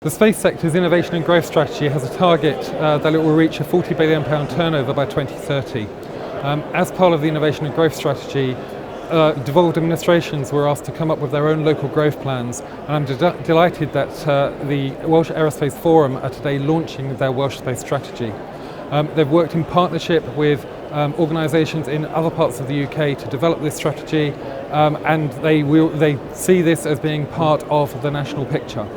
The space sector's innovation and growth strategy has a target that it will reach a £40 billion turnover by 2030. As part of the innovation and growth strategy, devolved administrations were asked to come up with their own local growth plans, and I'm delighted that the Welsh Aerospace Forum are today launching their Welsh space strategy. They've worked in partnership with organisations in other parts of the UK to develop this strategy, and they see this as being part of the national picture.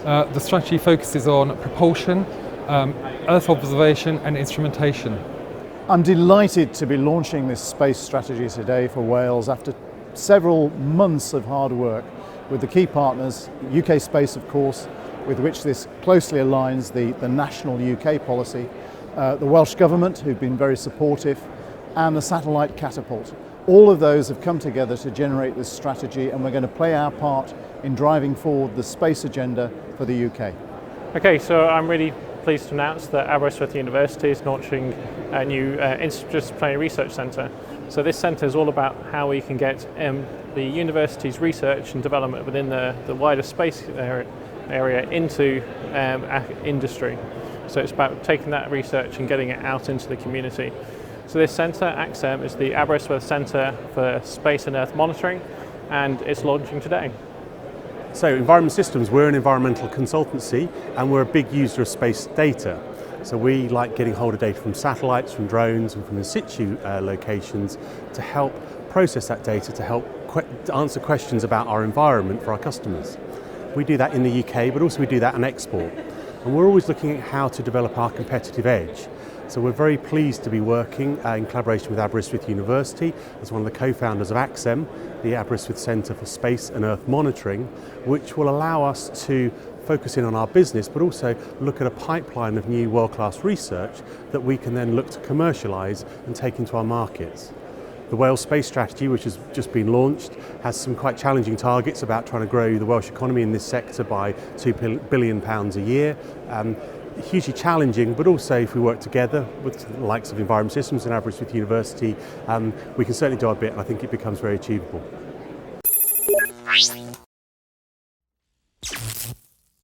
The strategy focuses on propulsion, Earth observation and instrumentation. I'm delighted to be launching this space strategy today for Wales after several months of hard work with the key partners, UK Space of course, with which this closely aligns the national UK policy, the Welsh Government who've been very supportive, and the satellite catapult. All of those have come together to generate this strategy, and we're going to play our part in driving forward the space agenda for the UK. Okay, so I'm really pleased to announce that Aberystwyth University is launching a new interdisciplinary research centre. So this centre is all about how we can get the university's research and development within the wider space area into industry. So it's about taking that research and getting it out into the community. So this centre, ACSEM, is the Aberystwyth Centre for Space and Earth Monitoring, and it's launching today. So Environment Systems, we're an environmental consultancy and we're a big user of space data. So we like getting hold of data from satellites, from drones and from in situ locations to help process that data to help answer questions about our environment for our customers. We do that in the UK, but also we do that on export. And we're always looking at how to develop our competitive edge. So we're very pleased to be working in collaboration with Aberystwyth University as one of the co-founders of ACSEM, the Aberystwyth Centre for Space and Earth Monitoring, which will allow us to focus in on our business but also look at a pipeline of new world-class research that we can then look to commercialise and take into our markets. The Wales Space Strategy, which has just been launched, has some quite challenging targets about trying to grow the Welsh economy in this sector by £2 billion a year. Hugely challenging, but also if we work together with the likes of Environment Systems and Aberystwyth University, we can certainly do our bit, and I think it becomes very achievable.